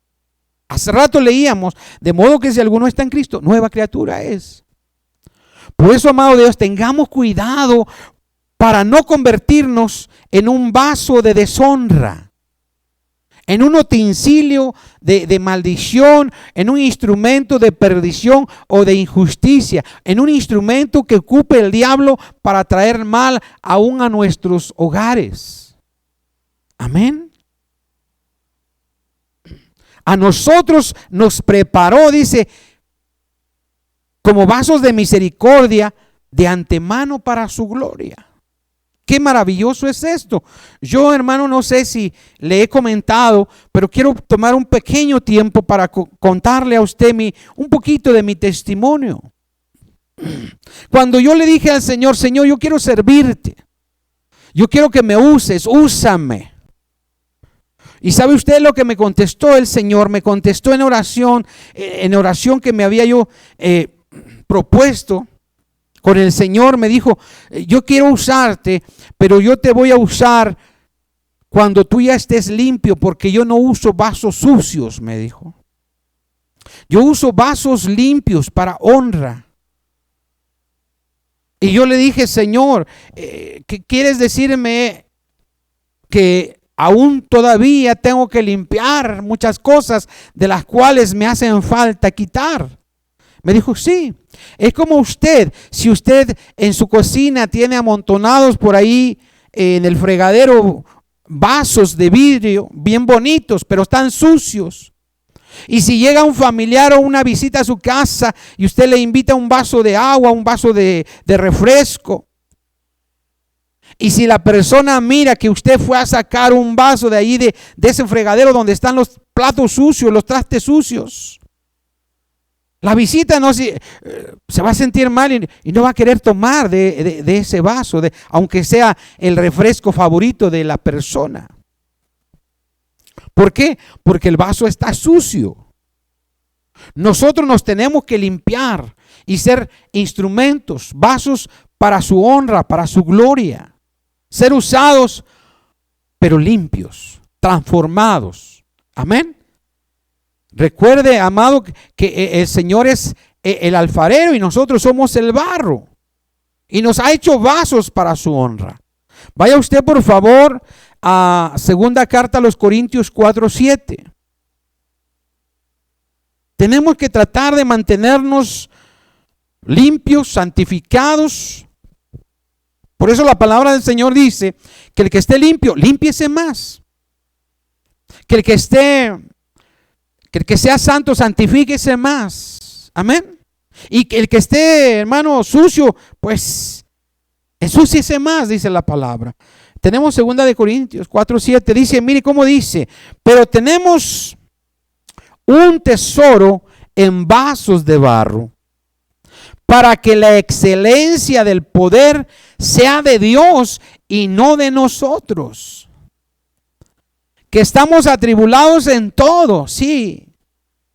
Speaker 1: Hace rato leíamos, de modo que si alguno está en Cristo, nueva criatura es. Por eso, amado Dios, tengamos cuidado para no convertirnos en un vaso de deshonra, en un utensilio de maldición, en un instrumento de perdición o de injusticia, en un instrumento que ocupe el diablo para traer mal aún a nuestros hogares. Amén. A nosotros nos preparó, dice, como vasos de misericordia de antemano para su gloria. Qué maravilloso es esto. Yo, hermano, no sé si le he comentado, pero quiero tomar un pequeño tiempo para contarle a usted un poquito de mi testimonio. Cuando yo le dije al Señor, Señor, yo quiero servirte. Yo quiero que me uses, úsame. Y ¿sabe usted lo que me contestó el Señor? Me contestó en oración que me había yo propuesto con el Señor. Me dijo, yo quiero usarte, pero yo te voy a usar cuando tú ya estés limpio, porque yo no uso vasos sucios, me dijo. Yo uso vasos limpios para honra. Y yo le dije, Señor, ¿qué quieres decirme? Que aún todavía tengo que limpiar muchas cosas de las cuales me hacen falta quitar. Me dijo, sí, es como usted, si usted en su cocina tiene amontonados por ahí en el fregadero vasos de vidrio bien bonitos, pero están sucios. Y si llega un familiar o una visita a su casa y usted le invita un vaso de agua, un vaso de refresco, y si la persona mira que usted fue a sacar un vaso de ahí de ese fregadero donde están los platos sucios, los trastes sucios, la visita se va a sentir mal y no va a querer tomar de ese vaso, aunque sea el refresco favorito de la persona. ¿Por qué? Porque el vaso está sucio. Nosotros nos tenemos que limpiar y ser instrumentos, vasos para su honra, para su gloria. Ser usados, pero limpios, transformados. Amén. Recuerde, amado, que el Señor es el alfarero y nosotros somos el barro. Y nos ha hecho vasos para su honra. Vaya usted, por favor, a segunda carta a los Corintios 4:7. Tenemos que tratar de mantenernos limpios, santificados. Por eso la palabra del Señor dice que el que esté limpio, límpiese más. Que el que sea santo, santifíquese más. Amén. Y que el que esté, hermano, sucio, pues ensúciese más, dice la palabra. Tenemos segunda de Corintios 4:7, dice, mire cómo dice, pero tenemos un tesoro en vasos de barro, para que la excelencia del poder sea de Dios y no de nosotros. Que estamos atribulados en todo, sí,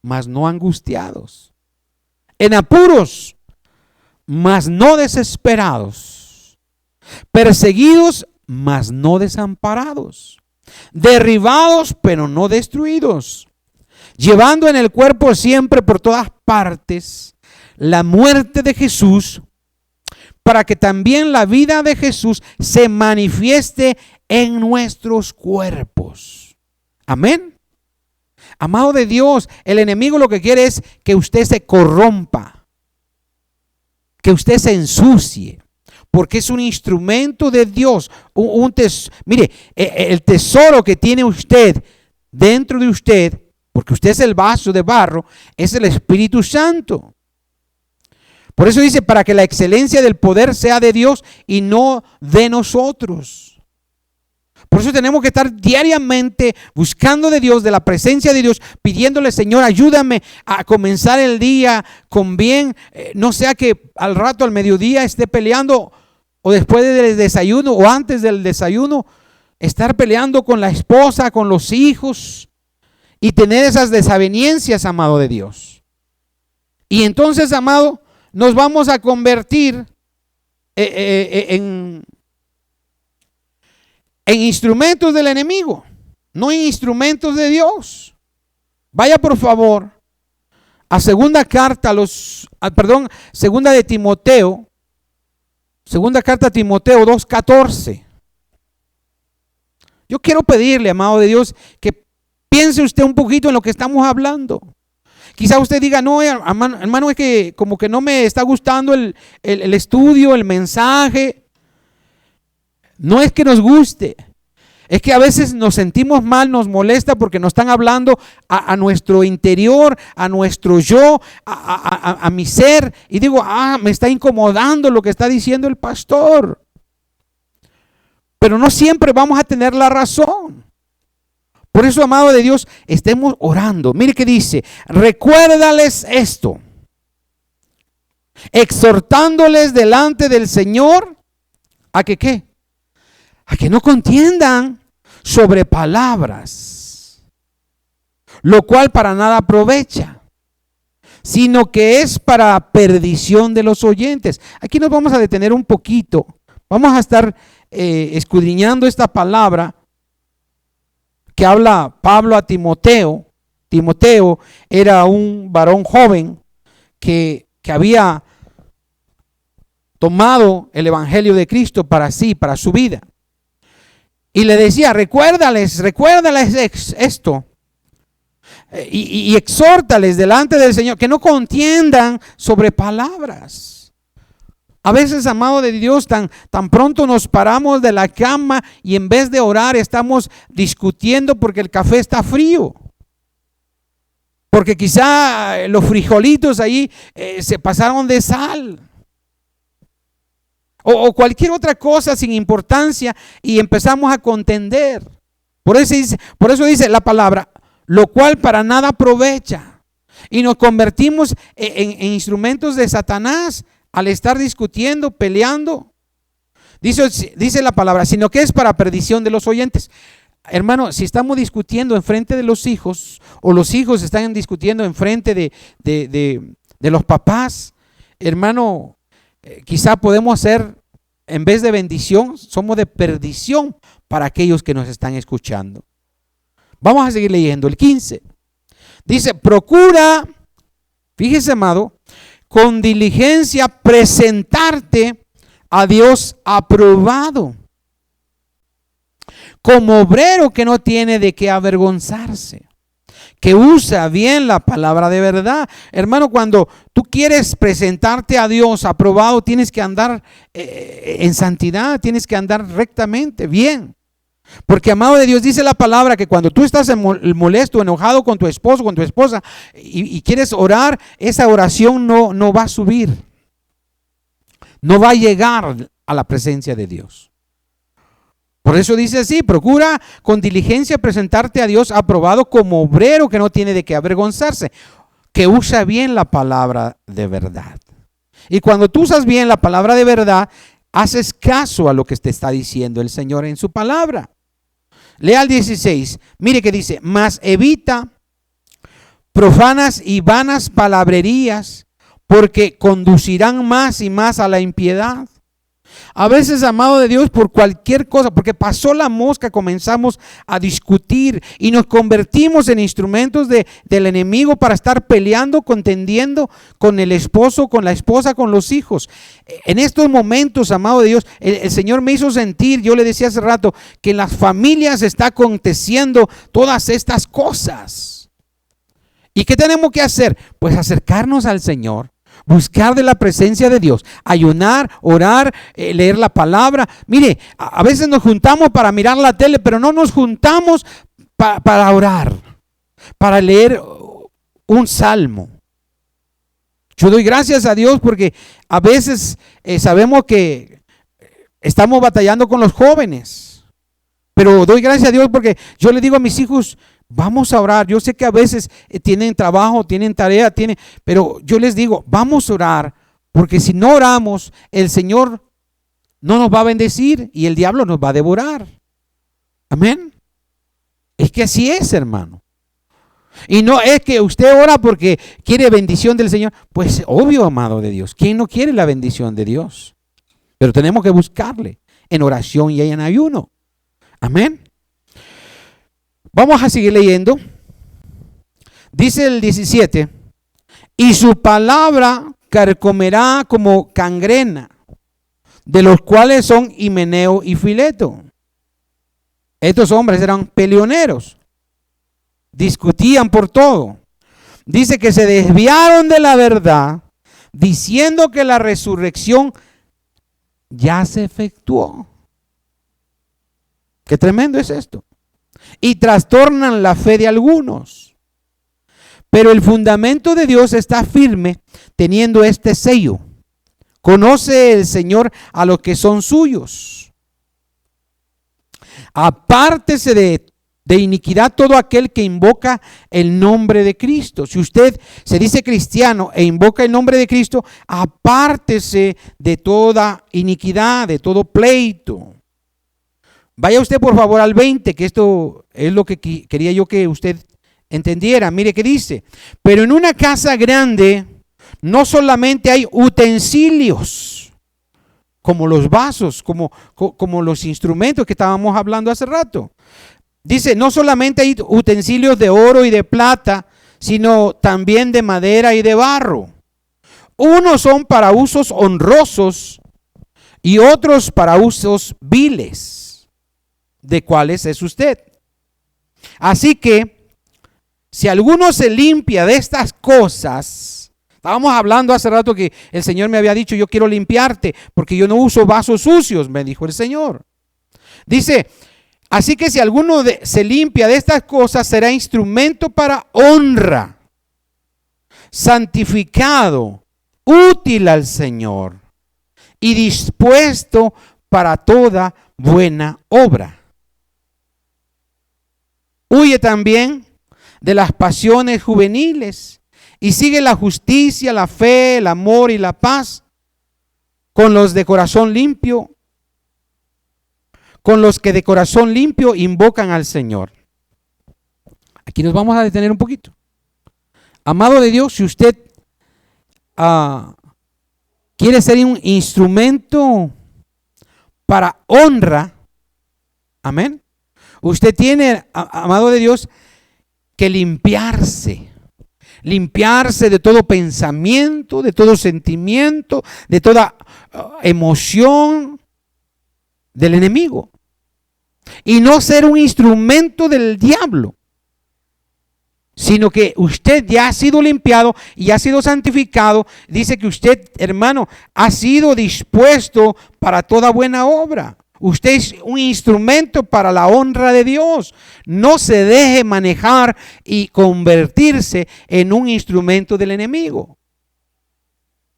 Speaker 1: mas no angustiados. En apuros, mas no desesperados. Perseguidos, mas no desamparados. Derribados, pero no destruidos. Llevando en el cuerpo siempre por todas partes la muerte de Jesús, para que también la vida de Jesús se manifieste en nuestros cuerpos. Amén. Amado de Dios, el enemigo lo que quiere es que usted se corrompa, que usted se ensucie, porque es un instrumento de Dios. Mire, el tesoro que tiene usted dentro de usted, porque usted es el vaso de barro, es el Espíritu Santo. Por eso dice, para que la excelencia del poder sea de Dios y no de nosotros. Por eso tenemos que estar diariamente buscando de Dios, de la presencia de Dios, pidiéndole: Señor, ayúdame a comenzar el día con bien. No sea que al rato, al mediodía, esté peleando, o después del desayuno, o antes del desayuno, estar peleando con la esposa, con los hijos, y tener esas desavenencias, amado de Dios. Y entonces, amado, nos vamos a convertir en instrumentos del enemigo, no en instrumentos de Dios. Vaya por favor a segunda de Timoteo, segunda carta a Timoteo 2:14. Yo quiero pedirle, amado de Dios, que piense usted un poquito en lo que estamos hablando. Quizá usted diga: no, hermano, es que como que no me está gustando el estudio, el mensaje. No es que nos guste, es que a veces nos sentimos mal, nos molesta porque nos están hablando a nuestro interior, a nuestro yo, a mi ser. Y digo: me está incomodando lo que está diciendo el pastor. Pero no siempre vamos a tener la razón. Por eso, amado de Dios, estemos orando. Mire que dice: recuérdales esto, exhortándoles delante del Señor a que ¿qué? A que no contiendan sobre palabras, lo cual para nada aprovecha, sino que es para perdición de los oyentes. Aquí nos vamos a detener un poquito. Vamos a estar escudriñando esta palabra que habla Pablo a Timoteo. Timoteo era un varón joven que había tomado el evangelio de Cristo para sí, para su vida. Y le decía: recuérdales esto. Y exhórtales delante del Señor, que no contiendan sobre palabras. A veces, amado de Dios, tan pronto nos paramos de la cama y en vez de orar estamos discutiendo porque el café está frío. Porque quizá los frijolitos ahí se pasaron de sal. O cualquier otra cosa sin importancia, y empezamos a contender. Por eso dice la palabra, lo cual para nada aprovecha. Y nos convertimos en instrumentos de Satanás al estar discutiendo, peleando. Dice la palabra, sino que es para perdición de los oyentes. Hermano, si estamos discutiendo en frente de los hijos, o los hijos están discutiendo en frente de los papás, hermano, quizá podemos ser, en vez de bendición, somos de perdición para aquellos que nos están escuchando. Vamos a seguir leyendo el 15. Dice: procura, fíjese, amado, con diligencia presentarte a Dios aprobado, como obrero que no tiene de qué avergonzarse, que usa bien la palabra de verdad. Hermano, cuando tú quieres presentarte a Dios aprobado, tienes que andar en santidad, tienes que andar rectamente, bien. Porque, amado de Dios, dice la palabra que cuando tú estás molesto, enojado con tu esposo, con tu esposa, y quieres orar, esa oración no va a subir, no va a llegar a la presencia de Dios. Por eso dice así: procura con diligencia presentarte a Dios aprobado, como obrero que no tiene de qué avergonzarse, que usa bien la palabra de verdad. Y cuando tú usas bien la palabra de verdad, haces caso a lo que te está diciendo el Señor en su palabra. Lea el 16, mire que dice: mas evita profanas y vanas palabrerías, porque conducirán más y más a la impiedad. A veces, amado de Dios, por cualquier cosa, porque pasó la mosca, comenzamos a discutir y nos convertimos en instrumentos del enemigo para estar peleando, contendiendo con el esposo, con la esposa, con los hijos. En estos momentos, amado de Dios, el Señor me hizo sentir, yo le decía hace rato, que en las familias está aconteciendo todas estas cosas. ¿Y qué tenemos que hacer? Pues acercarnos al Señor, buscar de la presencia de Dios, ayunar, orar, leer la palabra. Mire, a veces nos juntamos para mirar la tele, pero no nos juntamos para orar, para leer un salmo. Yo doy gracias a Dios porque a veces sabemos que estamos batallando con los jóvenes, pero doy gracias a Dios porque yo le digo a mis hijos, vamos a orar. Yo sé que a veces tienen trabajo, tienen tarea, pero yo les digo, vamos a orar, porque si no oramos, el Señor no nos va a bendecir y el diablo nos va a devorar. Amén. Es que así es, hermano. Y no es que usted ora porque quiere bendición del Señor. Pues obvio, amado de Dios. ¿Quién no quiere la bendición de Dios? Pero tenemos que buscarle en oración y en ayuno. Amén. Vamos a seguir leyendo. Dice el 17, y su palabra carcomerá como cangrena, de los cuales son Himeneo y Fileto. Estos hombres eran peleoneros, discutían por todo. Dice que se desviaron de la verdad, diciendo que la resurrección ya se efectuó. Qué tremendo es esto. Y trastornan la fe de algunos. Pero el fundamento de Dios está firme, teniendo este sello. Conoce el Señor a los que son suyos. Apártese de iniquidad todo aquel que invoca el nombre de Cristo. Si usted se dice cristiano e invoca el nombre de Cristo, apártese de toda iniquidad, de todo pleito. Vaya usted por favor al 20, que esto es lo que quería yo que usted entendiera. Mire que dice, pero en una casa grande no solamente hay utensilios, como los vasos, como los instrumentos que estábamos hablando hace rato. Dice, no solamente hay utensilios de oro y de plata, sino también de madera y de barro. Unos son para usos honrosos y otros para usos viles, de cuáles es usted. Así que, si alguno se limpia de estas cosas, estábamos hablando hace rato que el Señor me había dicho, yo quiero limpiarte, porque yo no uso vasos sucios, me dijo el Señor. Dice, así que si alguno se limpia de estas cosas, será instrumento para honra, santificado, útil al Señor y dispuesto para toda buena obra. Huye también de las pasiones juveniles y sigue la justicia, la fe, el amor y la paz con los de corazón limpio, con los que de corazón limpio invocan al Señor. Aquí nos vamos a detener un poquito. Amado de Dios, si usted quiere ser un instrumento para honra, amén, usted tiene, amado de Dios, que limpiarse de todo pensamiento, de todo sentimiento, de toda emoción del enemigo, y no ser un instrumento del diablo, sino que usted ya ha sido limpiado y ha sido santificado. Dice que usted, hermano, ha sido dispuesto para toda buena obra. Usted es un instrumento para la honra de Dios. No se deje manejar y convertirse en un instrumento del enemigo.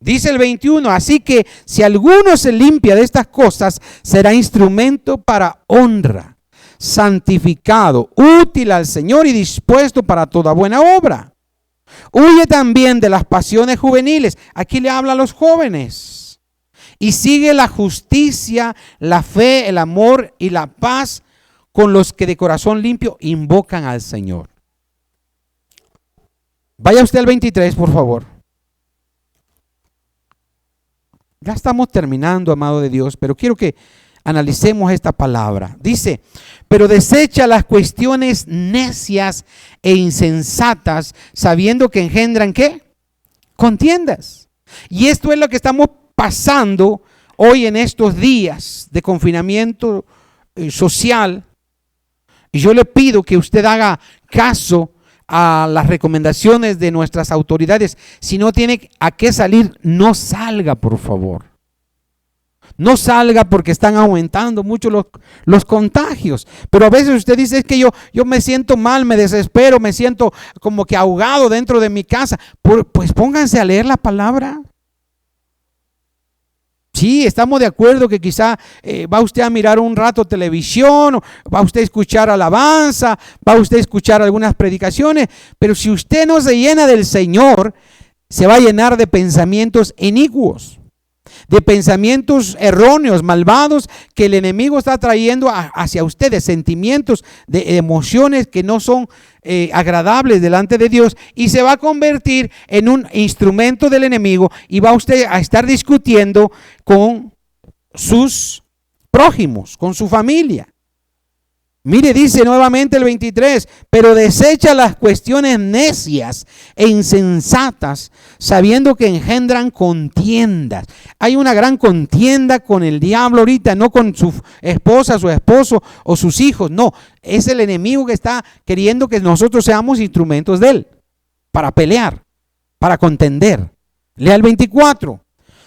Speaker 1: Dice el 21, así que si alguno se limpia de estas cosas, será instrumento para honra, santificado, útil al Señor y dispuesto para toda buena obra. Huye también de las pasiones juveniles. Aquí le habla a los jóvenes. Y sigue la justicia, la fe, el amor y la paz con los que de corazón limpio invocan al Señor. Vaya usted al 23, por favor. Ya estamos terminando, amado de Dios, pero quiero que analicemos esta palabra. Dice, pero desecha las cuestiones necias e insensatas, sabiendo que engendran, ¿qué? Contiendas. Y esto es lo que estamos pasando hoy en estos días de confinamiento social. Y yo le pido que usted haga caso a las recomendaciones de nuestras autoridades. Si no tiene a qué salir, no salga, por favor. No salga porque están aumentando mucho los contagios. Pero a veces usted dice, es que yo me siento mal, me desespero, me siento como que ahogado dentro de mi casa. Pues pónganse a leer la palabra. Sí, estamos de acuerdo que quizá va usted a mirar un rato televisión, va usted a escuchar alabanza, va usted a escuchar algunas predicaciones, pero si usted no se llena del Señor, se va a llenar de pensamientos inicuos, de pensamientos erróneos, malvados, que el enemigo está trayendo hacia usted, de sentimientos, de emociones que no son agradables delante de Dios, y se va a convertir en un instrumento del enemigo, y va usted a estar discutiendo con sus prójimos, con su familia. Mire, dice nuevamente el 23, pero desecha las cuestiones necias e insensatas, sabiendo que engendran contiendas. Hay una gran contienda con el diablo ahorita, no con su esposa, su esposo o sus hijos, no, es el enemigo que está queriendo que nosotros seamos instrumentos de él, para pelear, para contender. Lea el 24,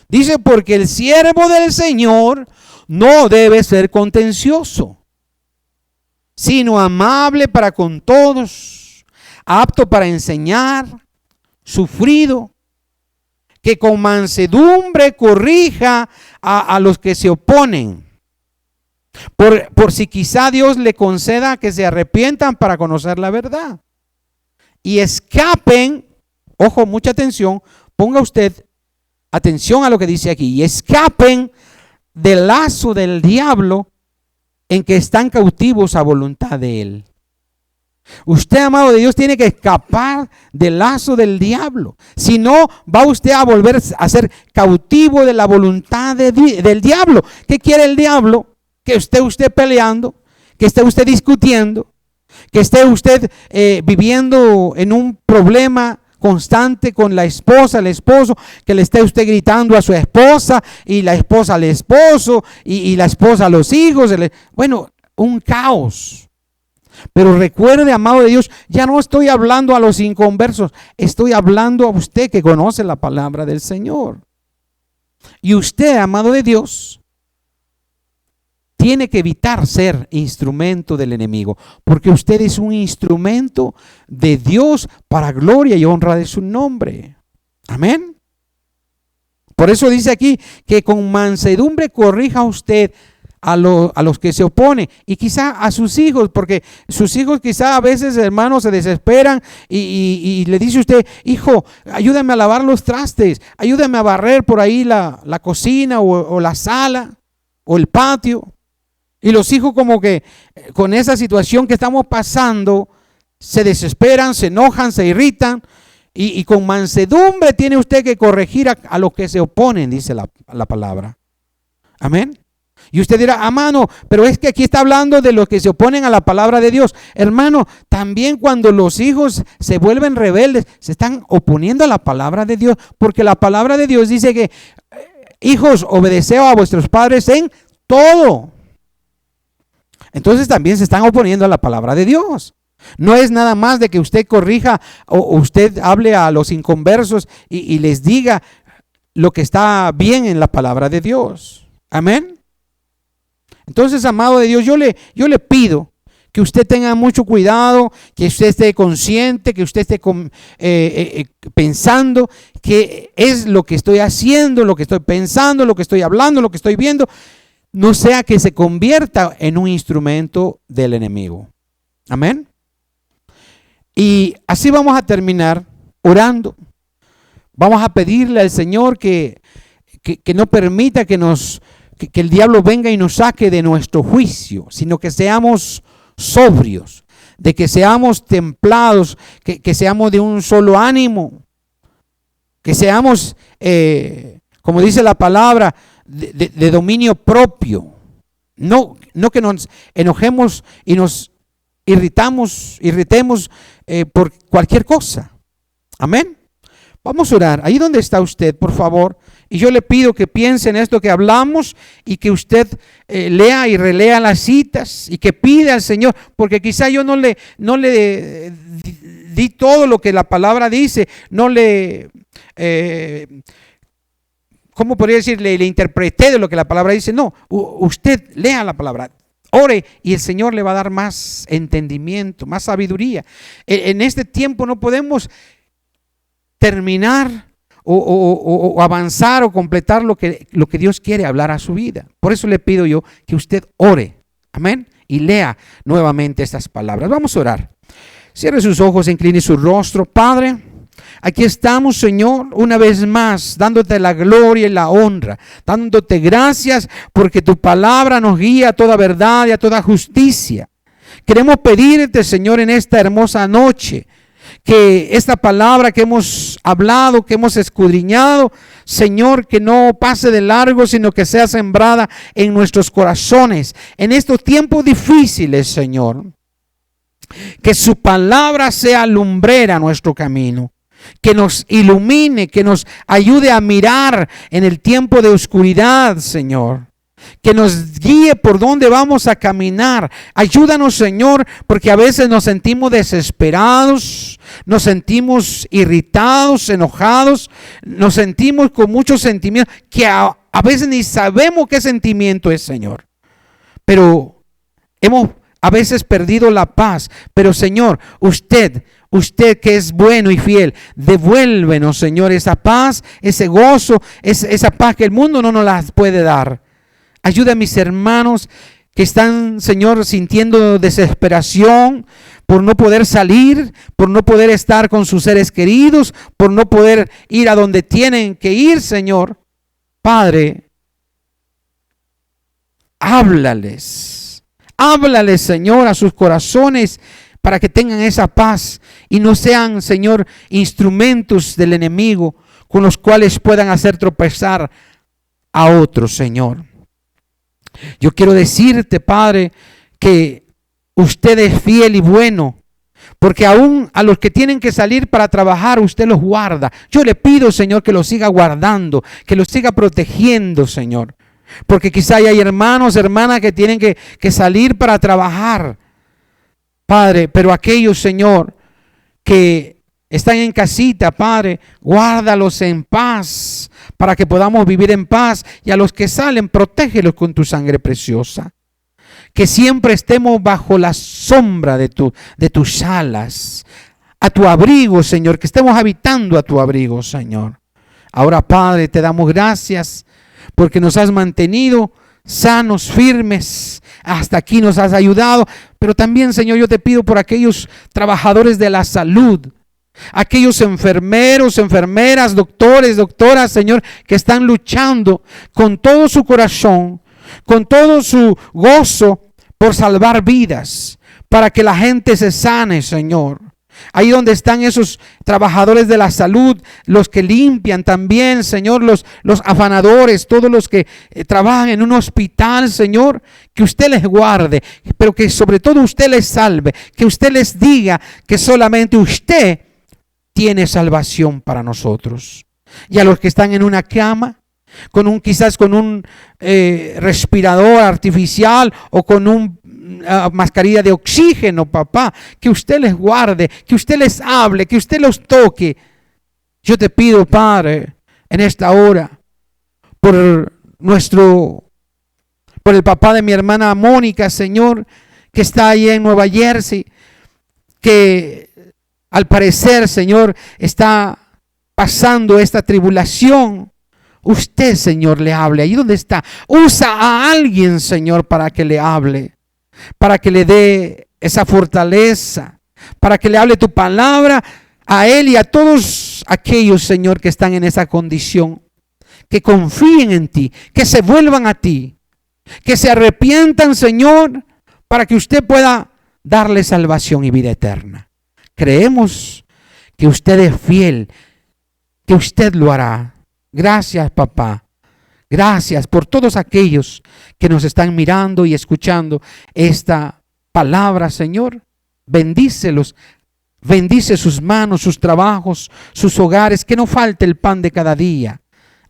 Speaker 1: dice, porque el siervo del Señor no debe ser contencioso, sino amable para con todos, apto para enseñar, sufrido, que con mansedumbre corrija a los que se oponen, por si quizá Dios le conceda que se arrepientan para conocer la verdad y escapen, ojo, mucha atención, ponga usted atención a lo que dice aquí, y escapen del lazo del diablo en que están cautivos a voluntad de él. Usted, amado de Dios, tiene que escapar del lazo del diablo. Si no, va usted a volver a ser cautivo de la voluntad del diablo. ¿Qué quiere el diablo? Que esté usted peleando, que esté usted discutiendo, que esté usted viviendo en un problema constante con la esposa, el esposo, que le esté usted gritando a su esposa y la esposa al esposo y la esposa a los hijos. Bueno, un caos. Pero recuerde, amado de Dios, ya no estoy hablando a los inconversos, estoy hablando a usted que conoce la palabra del Señor. Y usted, amado de Dios, tiene que evitar ser instrumento del enemigo, porque usted es un instrumento de Dios para gloria y honra de su nombre. Amén. Por eso dice aquí que con mansedumbre corrija usted a los que se oponen, y quizá a sus hijos, porque sus hijos quizá a veces, hermanos, se desesperan y le dice usted, hijo, ayúdame a lavar los trastes, ayúdame a barrer por ahí la cocina o la sala o el patio. Y los hijos, como que con esa situación que estamos pasando, se desesperan, se enojan, se irritan, y con mansedumbre tiene usted que corregir a los que se oponen, dice la palabra. Amén. Y usted dirá, hermano, pero es que aquí está hablando de los que se oponen a la palabra de Dios. Hermano, también cuando los hijos se vuelven rebeldes, se están oponiendo a la palabra de Dios, porque la palabra de Dios dice que, hijos, obedeceos a vuestros padres en todo. Entonces también se están oponiendo a la palabra de Dios. No es nada más de que usted corrija o usted hable a los inconversos y les diga lo que está bien en la palabra de Dios. Amén. Entonces, amado de Dios, yo le pido que usted tenga mucho cuidado, que usted esté consciente, que usted esté pensando qué es lo que estoy haciendo, lo que estoy pensando, lo que estoy hablando, lo que estoy viendo. No sea que se convierta en un instrumento del enemigo. Amén. Y así vamos a terminar orando. Vamos a pedirle al Señor que no permita que el diablo venga y nos saque de nuestro juicio, sino que seamos sobrios, de que seamos templados, que seamos de un solo ánimo, que seamos, como dice la palabra, de dominio propio. No que nos enojemos y nos irritemos por cualquier cosa. Amén. Vamos a orar. Ahí donde está usted, por favor. Y yo le pido que piense en esto que hablamos y que usted lea y relea las citas y que pida al Señor, porque quizá yo no le di todo lo que la palabra dice, no le, ¿cómo podría decir? Le interpreté de lo que la palabra dice. No, usted lea la palabra, ore y el Señor le va a dar más entendimiento, más sabiduría. En este tiempo no podemos terminar o avanzar o completar lo que Dios quiere hablar a su vida. Por eso le pido yo que usted ore, amén, y lea nuevamente estas palabras. Vamos a orar. Cierre sus ojos, incline su rostro. Padre, aquí estamos, Señor, una vez más, dándote la gloria y la honra, dándote gracias porque tu palabra nos guía a toda verdad y a toda justicia. Queremos pedirte, Señor, en esta hermosa noche, que esta palabra que hemos hablado, que hemos escudriñado, Señor, que no pase de largo, sino que sea sembrada en nuestros corazones. En estos tiempos difíciles, Señor, que su palabra sea lumbrera a nuestro camino, que nos ilumine, que nos ayude a mirar en el tiempo de oscuridad, Señor. Que nos guíe por donde vamos a caminar. Ayúdanos, Señor, porque a veces nos sentimos desesperados, nos sentimos irritados, enojados, nos sentimos con muchos sentimientos que a veces ni sabemos qué sentimiento es, Señor. Pero hemos a veces perdido la paz. Pero, Señor, usted que es bueno y fiel, devuélvenos, Señor, esa paz, ese gozo, esa paz que el mundo no nos la puede dar. Ayuda a mis hermanos que están, Señor, sintiendo desesperación por no poder salir, por no poder estar con sus seres queridos, por no poder ir a donde tienen que ir, Señor. Padre, háblales, Señor, a sus corazones para que tengan esa paz y no sean, Señor, instrumentos del enemigo con los cuales puedan hacer tropezar a otros, Señor. Yo quiero decirte, Padre, que usted es fiel y bueno, porque aún a los que tienen que salir para trabajar, usted los guarda. Yo le pido, Señor, que los siga guardando, que los siga protegiendo, Señor, porque quizá hay hermanos, hermanas que tienen que salir para trabajar, Padre, pero aquellos, Señor, que están en casita, Padre, guárdalos en paz para que podamos vivir en paz. Y a los que salen, protégelos con tu sangre preciosa. Que siempre estemos bajo la sombra de tus alas, a tu abrigo, Señor, que estemos habitando a tu abrigo, Señor. Ahora, Padre, te damos gracias porque nos has mantenido sanos, firmes. Hasta aquí nos has ayudado. Pero también, Señor, yo te pido por aquellos trabajadores de la salud, aquellos enfermeros, enfermeras, doctores, doctoras, Señor, que están luchando con todo su corazón, con todo su gozo por salvar vidas, para que la gente se sane, Señor. Ahí donde están esos trabajadores de la salud, los que limpian también, Señor, los afanadores, todos los que trabajan en un hospital, Señor, que usted les guarde, pero que sobre todo usted les salve, que usted les diga que solamente usted tiene salvación para nosotros. Y a los que están en una cama, quizás con un respirador artificial o con una mascarilla de oxígeno, papá, que usted les guarde, que usted les hable, que usted los toque. Yo te pido, Padre, en esta hora, por el papá de mi hermana Mónica, Señor, que está ahí en Nueva Jersey, que al parecer, Señor, está pasando esta tribulación. Usted, Señor, le hable. Ahí donde está, usa a alguien, Señor, para que le hable, para que le dé esa fortaleza, para que le hable tu palabra a él y a todos aquellos, Señor, que están en esa condición, que confíen en ti, que se vuelvan a ti, que se arrepientan, Señor, para que usted pueda darle salvación y vida eterna. Creemos que usted es fiel, que usted lo hará. Gracias, papá. Gracias por todos aquellos que nos están mirando y escuchando esta palabra, Señor. Bendícelos. Bendice sus manos, sus trabajos, sus hogares. Que no falte el pan de cada día.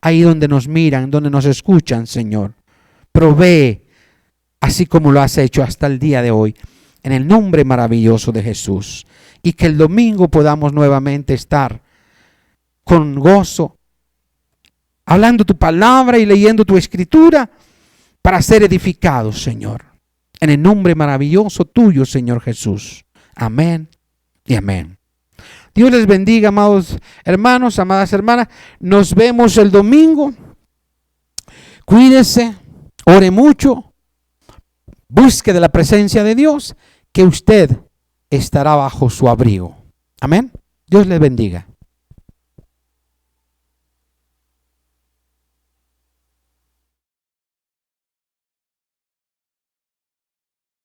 Speaker 1: Ahí donde nos miran, donde nos escuchan, Señor. Provee, así como lo has hecho hasta el día de hoy. En el nombre maravilloso de Jesús. y que el domingo podamos nuevamente estar con gozo, hablando tu palabra y leyendo tu escritura para ser edificados, Señor. En el nombre maravilloso tuyo, Señor Jesús. Amén y amén. Dios les bendiga, amados hermanos, amadas hermanas. Nos vemos el domingo. Cuídese, ore mucho, busque de la presencia de Dios, que usted estará bajo su abrigo. Amén. Dios les bendiga.